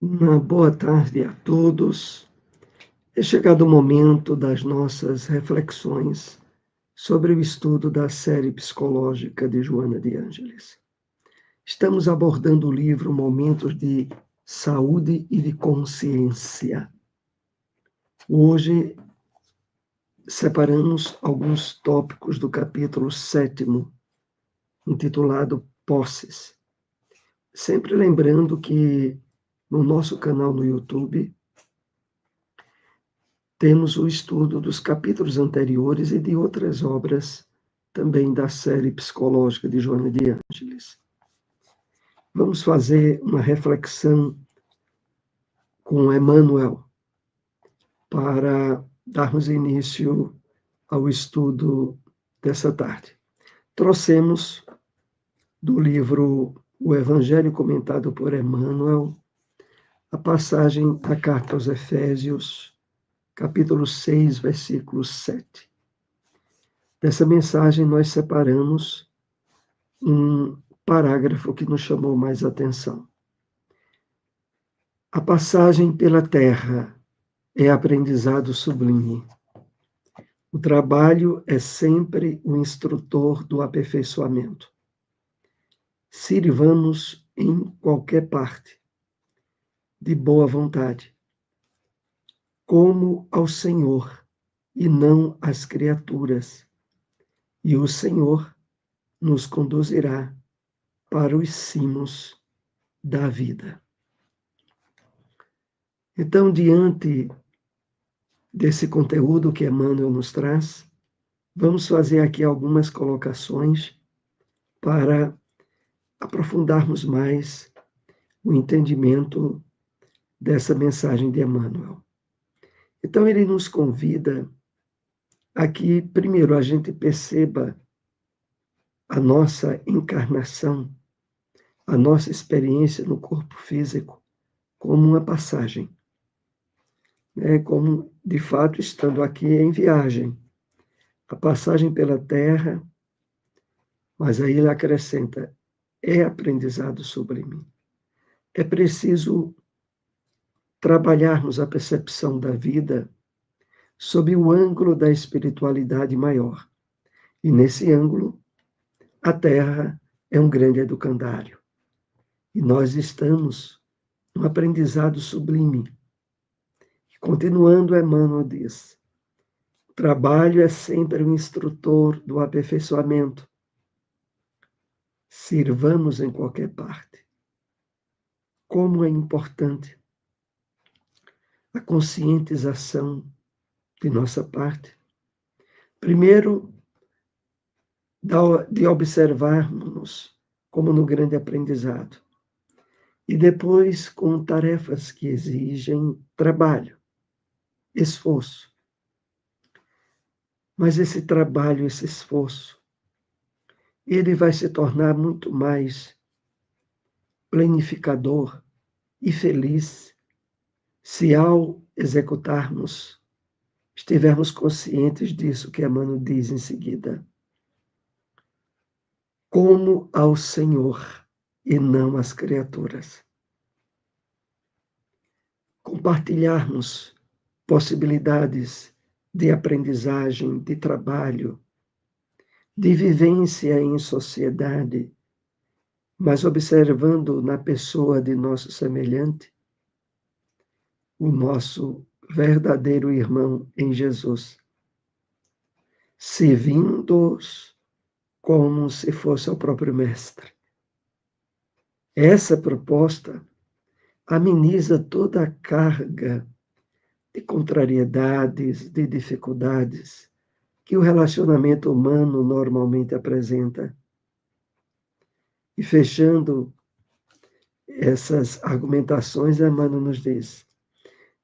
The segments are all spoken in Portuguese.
Uma boa tarde a todos. É chegado o momento das nossas reflexões sobre o estudo da série psicológica de Joana de Ângeles. Estamos abordando o livro Momentos de Saúde e de Consciência. Hoje separamos alguns tópicos do capítulo 7º, intitulado Posses. Sempre lembrando que no nosso canal no YouTube temos o estudo dos capítulos anteriores e de outras obras também da série psicológica de Joana de Ângeles. Vamos fazer uma reflexão com Emmanuel para darmos início ao estudo dessa tarde. Trouxemos do livro O Evangelho Comentado por Emmanuel a passagem da carta aos Efésios, capítulo 6, versículo 7. Dessa mensagem nós separamos um parágrafo que nos chamou mais atenção. A passagem pela terra é aprendizado sublime. O trabalho é sempre o instrutor do aperfeiçoamento. Sirvamos em qualquer parte, de boa vontade, como ao Senhor e não às criaturas, e o Senhor nos conduzirá para os cimos da vida. Então, diante desse conteúdo que Emmanuel nos traz, vamos fazer aqui algumas colocações para aprofundarmos mais o entendimento dessa mensagem de Emmanuel. Então, ele nos convida a que, primeiro, a gente perceba a nossa encarnação, a nossa experiência no corpo físico, como uma passagem. Como, de fato, estando aqui em viagem, a passagem pela terra, mas aí ele acrescenta, é aprendizado sublime. É preciso trabalharmos a percepção da vida sob o ângulo da espiritualidade maior. E nesse ângulo, a terra é um grande educandário. E nós estamos num aprendizado sublime. Continuando, Emmanuel diz, o trabalho é sempre o instrutor do aperfeiçoamento. Sirvamos em qualquer parte. Como é importante a conscientização de nossa parte. Primeiro, de observarmos como no grande aprendizado. E depois, com tarefas que exigem trabalho, esforço. Mas esse trabalho, esse esforço, ele vai se tornar muito mais planificador e feliz se, ao executarmos, estivermos conscientes disso que Emmanuel diz em seguida. Como ao Senhor e não às criaturas. Compartilharmos possibilidades de aprendizagem, de trabalho, de vivência em sociedade, mas observando na pessoa de nosso semelhante o nosso verdadeiro irmão em Jesus, servindo-os como se fosse o próprio Mestre. Essa proposta ameniza toda a carga de contrariedades, de dificuldades que o relacionamento humano normalmente apresenta. E fechando essas argumentações, Emmanuel nos diz,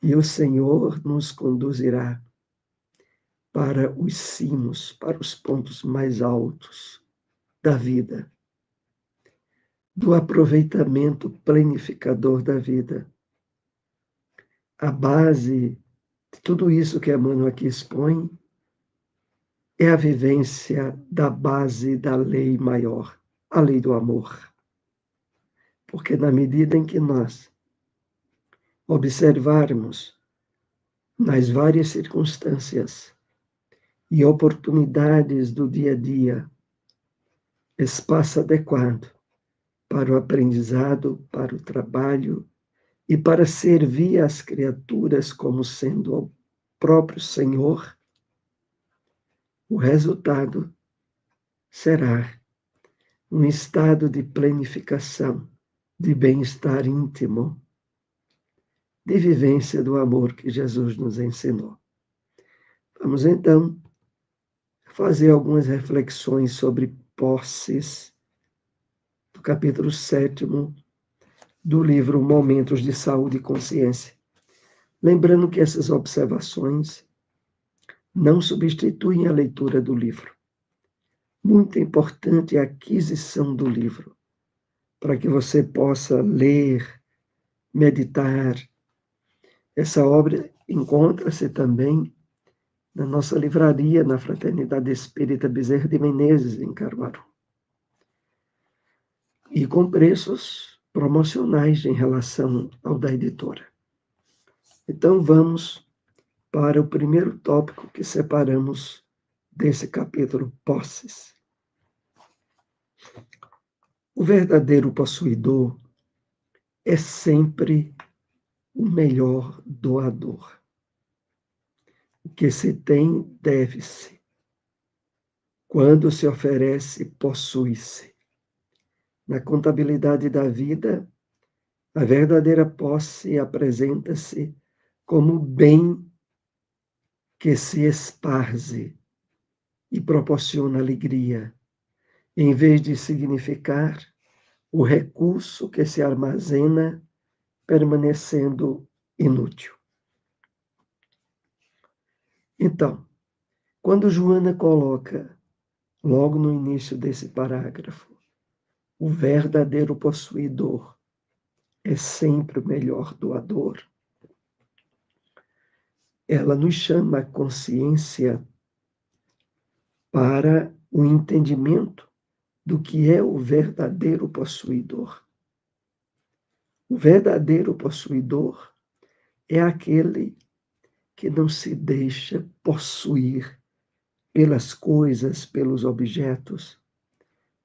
e o Senhor nos conduzirá para os cimos, para os pontos mais altos da vida, do aproveitamento planificador da vida. A base de tudo isso que Emmanuel aqui expõe é a vivência da base da lei maior, a lei do amor. Porque na medida em que nós observarmos nas várias circunstâncias e oportunidades do dia a dia espaço adequado para o aprendizado, para o trabalho e para servir as criaturas como sendo o próprio Senhor, o resultado será um estado de planificação, de bem-estar íntimo, de vivência do amor que Jesus nos ensinou. Vamos então fazer algumas reflexões sobre posses, do capítulo 7º do livro Momentos de Saúde e Consciência. Lembrando que essas observações não substituem a leitura do livro. Muito importante a aquisição do livro, para que você possa ler, meditar. Essa obra encontra-se também na nossa livraria, na Fraternidade Espírita Bezerra de Menezes, em Caruaru. E com preços promocionais em relação ao da editora. Então vamos para o primeiro tópico que separamos desse capítulo, posses. O verdadeiro possuidor é sempre o melhor doador. O que se tem, deve-se. Quando se oferece, possui-se. Na contabilidade da vida, a verdadeira posse apresenta-se como bem que se esparze e proporciona alegria, em vez de significar o recurso que se armazena permanecendo inútil. Então, quando Joana coloca, logo no início desse parágrafo, o verdadeiro possuidor é sempre o melhor doador, ela nos chama a consciência para o entendimento do que é o verdadeiro possuidor. O verdadeiro possuidor é aquele que não se deixa possuir pelas coisas, pelos objetos,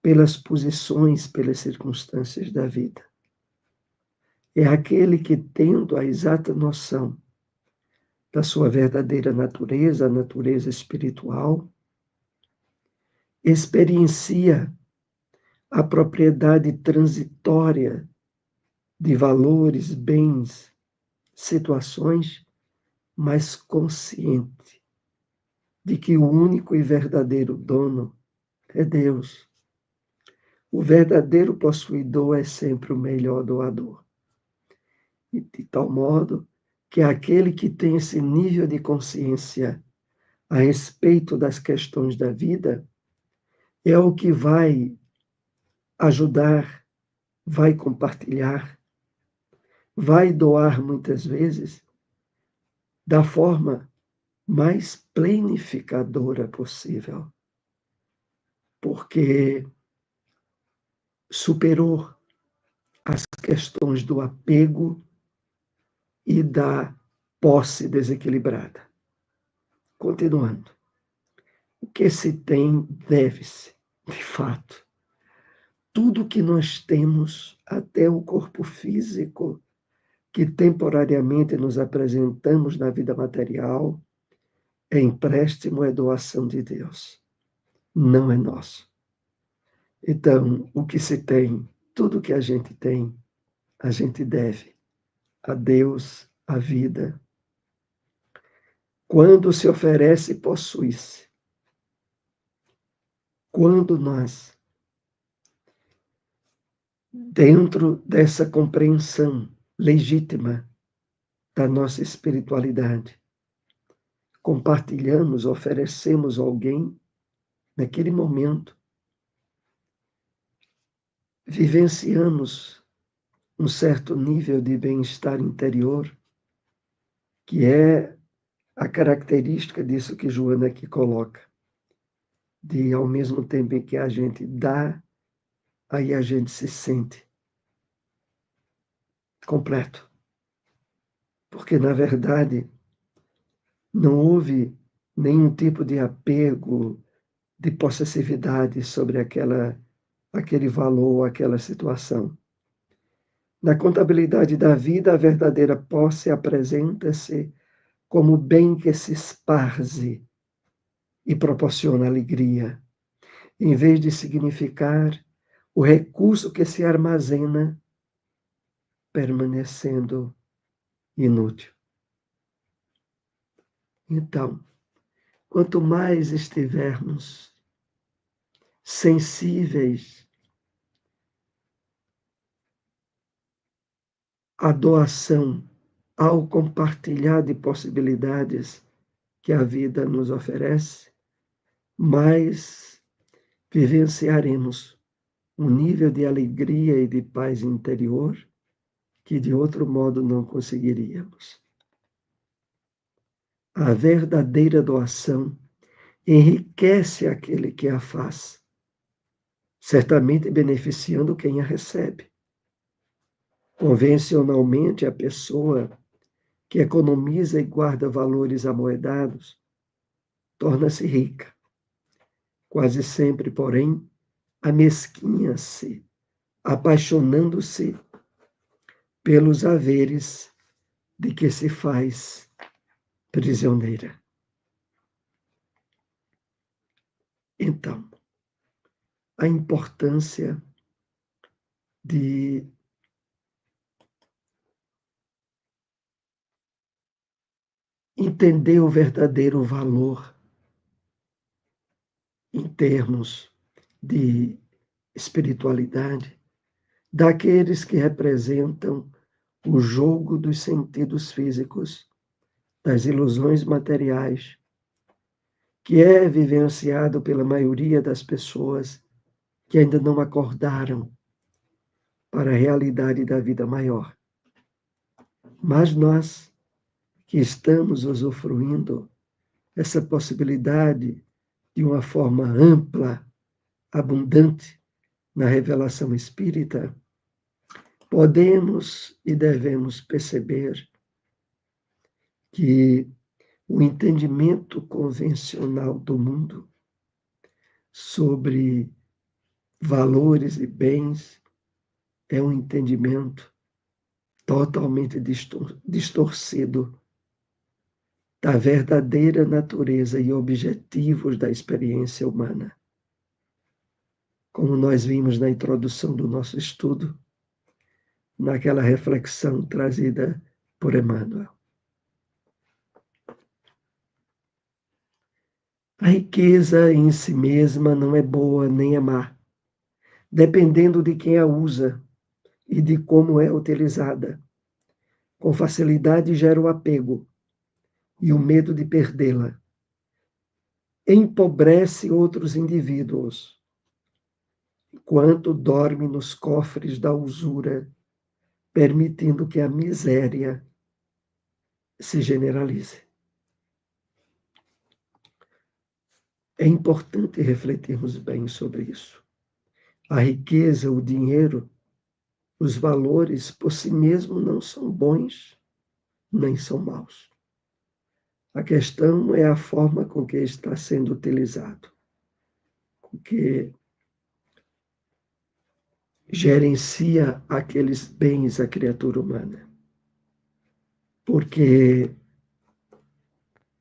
pelas posições, pelas circunstâncias da vida. É aquele que, tendo a exata noção da sua verdadeira natureza, a natureza espiritual, experiencia a propriedade transitória de valores, bens, situações, mas consciente de que o único e verdadeiro dono é Deus. O verdadeiro possuidor é sempre o melhor doador. E de tal modo que aquele que tem esse nível de consciência a respeito das questões da vida é o que vai ajudar, vai compartilhar, vai doar muitas vezes da forma mais planificadora possível, porque superou as questões do apego e da posse desequilibrada. Continuando. O que se tem, deve-se, de fato. Tudo que nós temos, até o corpo físico, que temporariamente nos apresentamos na vida material, é empréstimo, é doação de Deus. Não é nosso. Então, o que se tem, tudo que a gente deve a Deus, a vida. Quando se oferece, possui-se. Quando nós, dentro dessa compreensão legítima da nossa espiritualidade, compartilhamos, oferecemos a alguém, naquele momento, vivenciamos um certo nível de bem-estar interior, que é a característica disso que Joana aqui coloca, de ao mesmo tempo em que a gente dá, aí a gente se sente completo. porque, na verdade, não houve nenhum tipo de apego, de possessividade sobre aquele valor, aquela situação. Na contabilidade da vida, a verdadeira posse apresenta-se como bem que se esparze e proporciona alegria, em vez de significar o recurso que se armazena permanecendo inútil. Então, quanto mais estivermos sensíveis à doação, ao compartilhar de possibilidades que a vida nos oferece, mais vivenciaremos um nível de alegria e de paz interior que de outro modo não conseguiríamos. A verdadeira doação enriquece aquele que a faz, certamente beneficiando quem a recebe. Convencionalmente, a pessoa que economiza e guarda valores amoedados torna-se rica. Quase sempre, porém, amesquinha-se, apaixonando-se pelos haveres de que se faz prisioneira. Então, a importância de entender o verdadeiro valor em termos de espiritualidade daqueles que representam o jogo dos sentidos físicos, das ilusões materiais, que é vivenciado pela maioria das pessoas que ainda não acordaram para a realidade da vida maior. Mas nós, que estamos usufruindo essa possibilidade de uma forma ampla, abundante, na revelação espírita, podemos e devemos perceber que o entendimento convencional do mundo sobre valores e bens é um entendimento totalmente distorcido da verdadeira natureza e objetivos da experiência humana. Como nós vimos na introdução do nosso estudo, naquela reflexão trazida por Emmanuel. A riqueza em si mesma não é boa nem é má, dependendo de quem a usa e de como é utilizada. Com facilidade gera o apego e o medo de perdê-la. Empobrece outros indivíduos, enquanto dorme nos cofres da usura, permitindo que a miséria se generalize. É importante refletirmos bem sobre isso. A riqueza, o dinheiro, os valores por si mesmos não são bons, nem são maus. A questão é a forma com que está sendo utilizado, com que gerencia aqueles bens a criatura humana. Porque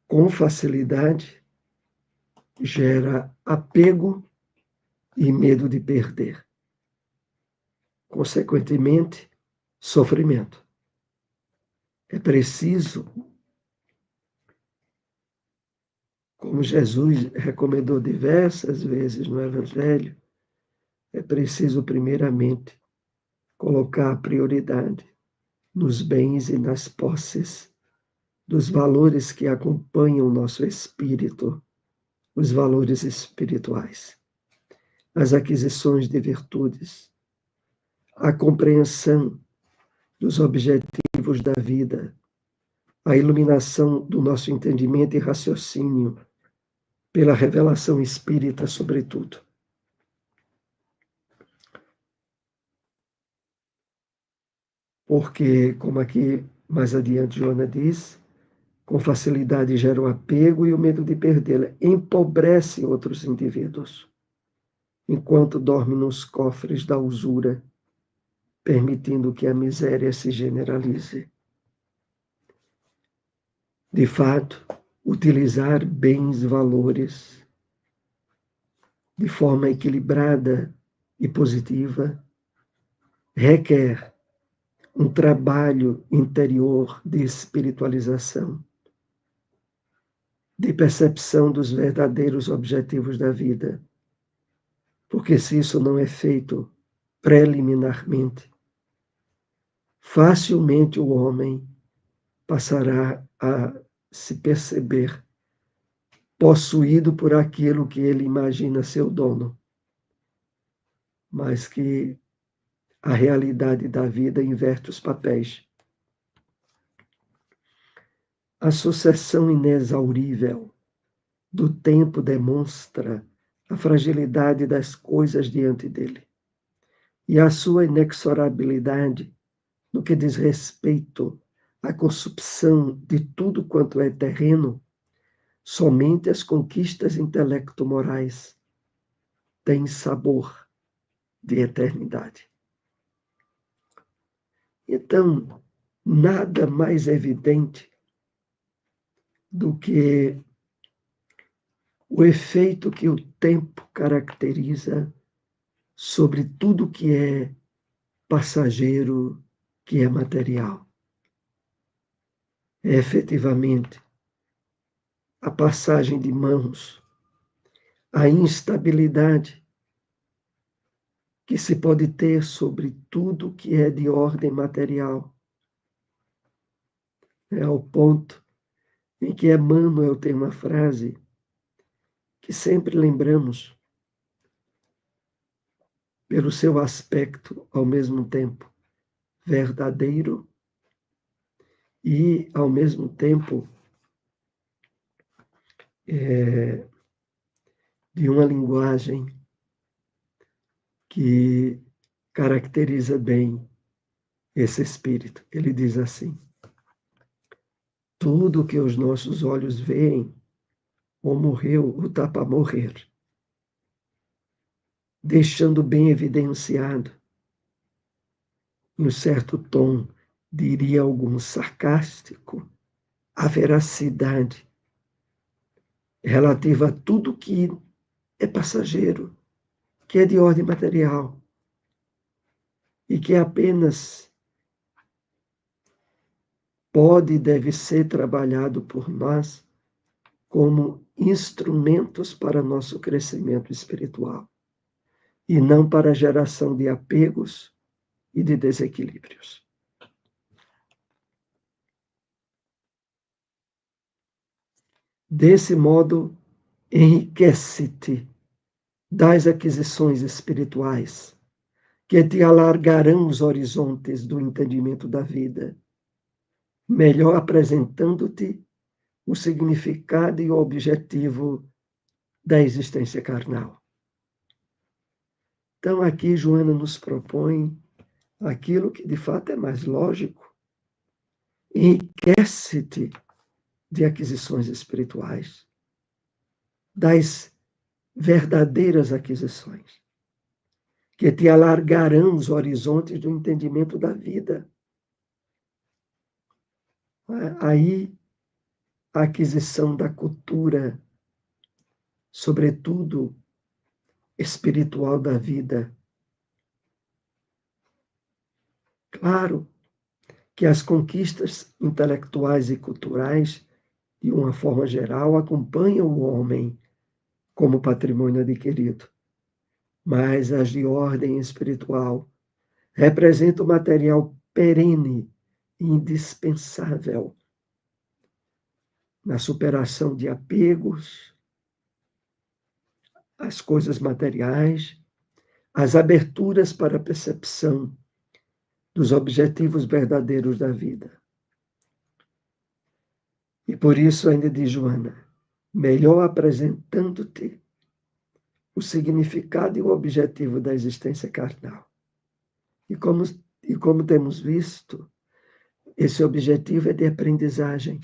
com facilidade gera apego e medo de perder. Consequentemente, sofrimento. É preciso, como Jesus recomendou diversas vezes no Evangelho, é preciso, primeiramente, colocar a prioridade nos bens e nas posses, dos valores que acompanham o nosso espírito, os valores espirituais, as aquisições de virtudes, a compreensão dos objetivos da vida, a iluminação do nosso entendimento e raciocínio pela revelação espírita, sobretudo. Porque, como aqui Mais adiante, Joana diz, com facilidade gera o apego e o medo de perdê-la. Empobrece outros indivíduos, enquanto dorme nos cofres da usura, permitindo que a miséria se generalize. De fato, utilizar bens valores de forma equilibrada e positiva requer um trabalho interior de espiritualização, de percepção dos verdadeiros objetivos da vida. Porque se isso não é feito preliminarmente, facilmente o homem passará a se perceber possuído por aquilo que ele imagina ser o dono, mas que a realidade da vida inverte os papéis. A sucessão inexaurível do tempo demonstra a fragilidade das coisas diante dele e a sua inexorabilidade no que diz respeito à consumpção de tudo quanto é terreno. Somente as conquistas intelecto-morais têm sabor de eternidade. Então, nada mais evidente do que o efeito que o tempo caracteriza sobre tudo que é passageiro, que é material. É efetivamente a passagem de mãos, a instabilidade que se pode ter sobre tudo que é de ordem material. É ao ponto em que Emmanuel tem uma frase que sempre lembramos pelo seu aspecto ao mesmo tempo verdadeiro e ao mesmo tempo de uma linguagem que caracteriza bem esse espírito. Ele diz assim: tudo que os nossos olhos veem, ou morreu, ou está para morrer, deixando bem evidenciado, em um certo tom, diria algum sarcástico, a veracidade relativa a tudo que é passageiro, que é de ordem material e que apenas pode e deve ser trabalhado por nós como instrumentos para nosso crescimento espiritual e não para a geração de apegos e de desequilíbrios. Desse modo, enriquece-te das aquisições espirituais que te alargarão os horizontes do entendimento da vida, melhor apresentando-te o significado e o objetivo da existência carnal. Então, aqui Joana nos propõe aquilo que de fato é mais lógico. Enriquece-te de aquisições espirituais, das verdadeiras aquisições, que te alargarão os horizontes do entendimento da vida. Aí, a aquisição da cultura, sobretudo espiritual da vida. Claro que as conquistas intelectuais e culturais, de uma forma geral, acompanham o homem como patrimônio adquirido, mas as de ordem espiritual representam material perene e indispensável na superação de apegos às coisas materiais, às aberturas para a percepção dos objetivos verdadeiros da vida. E por isso, ainda diz Joana, melhor apresentando-te o significado e o objetivo da existência carnal. E como temos visto, Esse objetivo é de aprendizagem,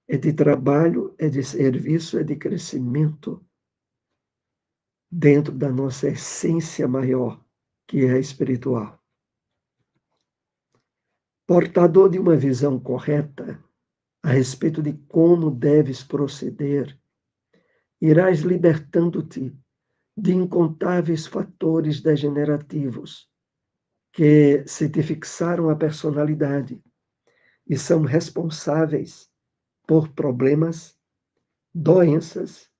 é de trabalho, é de serviço, é de crescimento dentro da nossa essência maior, que é a espiritual. Portador de uma visão correta a respeito de como deves proceder, irás libertando-te de incontáveis fatores degenerativos que se te fixaram a personalidade e são responsáveis por problemas, doenças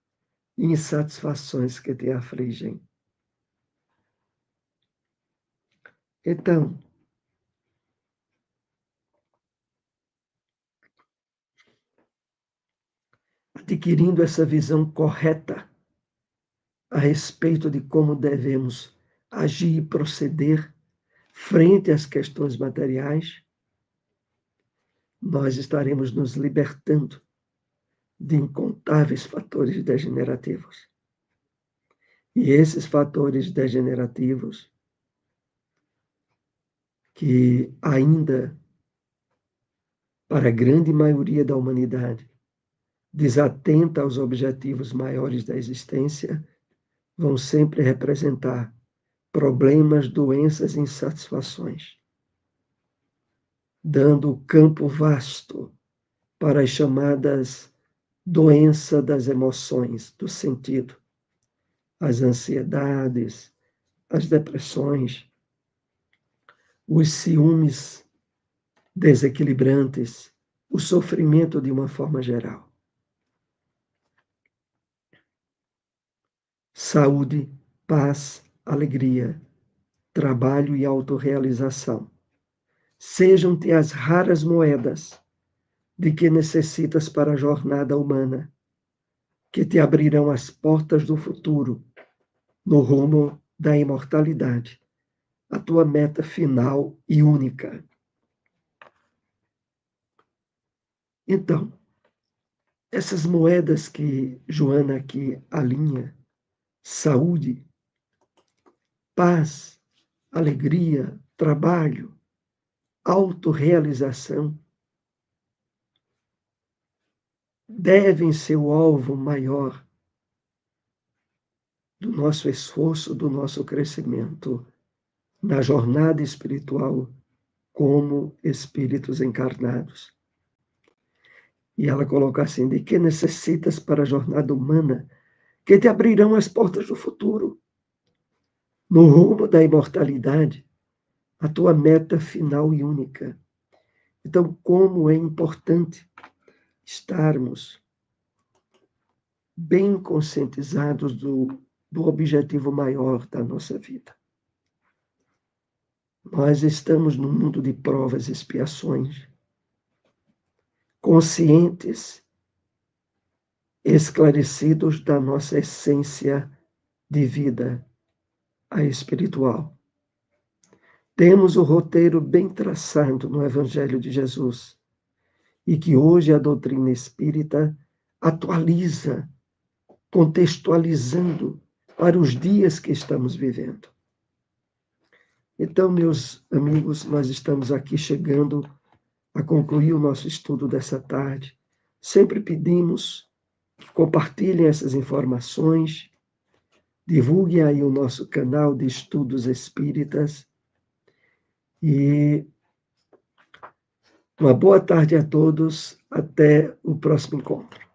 e insatisfações que te afligem. Então, adquirindo essa visão correta a respeito de como devemos agir e proceder frente às questões materiais, nós estaremos nos libertando de incontáveis fatores degenerativos. E esses fatores degenerativos, que ainda, para a grande maioria da humanidade, desatenta aos objetivos maiores da existência, vão sempre representar problemas, doenças e insatisfações, dando campo vasto para as chamadas doenças das emoções, do sentido, as ansiedades, as depressões, os ciúmes desequilibrantes, o sofrimento de uma forma geral. Saúde, paz, alegria, trabalho e autorrealização. Sejam-te as raras moedas de que necessitas para a jornada humana, que te abrirão as portas do futuro, no rumo da imortalidade, a tua meta final e única. Então, essas moedas que Joana aqui alinha, saúde, paz, alegria, trabalho, autorrealização, devem ser o alvo maior do nosso esforço, do nosso crescimento na jornada espiritual como espíritos encarnados. E ela coloca assim: de que necessitas para a jornada humana que te abrirão as portas do futuro, no rumo da imortalidade, a tua meta final e única. Então, como é importante estarmos bem conscientizados do objetivo maior da nossa vida. Nós estamos num mundo de provas e expiações, conscientes, esclarecidos da nossa essência de vida, a espiritual. Temos o roteiro bem traçado no Evangelho de Jesus e que hoje a doutrina espírita atualiza, contextualizando para os dias que estamos vivendo. Então, meus amigos, nós estamos aqui chegando a concluir o nosso estudo dessa tarde. Sempre pedimos que compartilhem essas informações, divulguem aí o nosso canal de estudos espíritas e uma boa tarde a todos. Até o próximo encontro.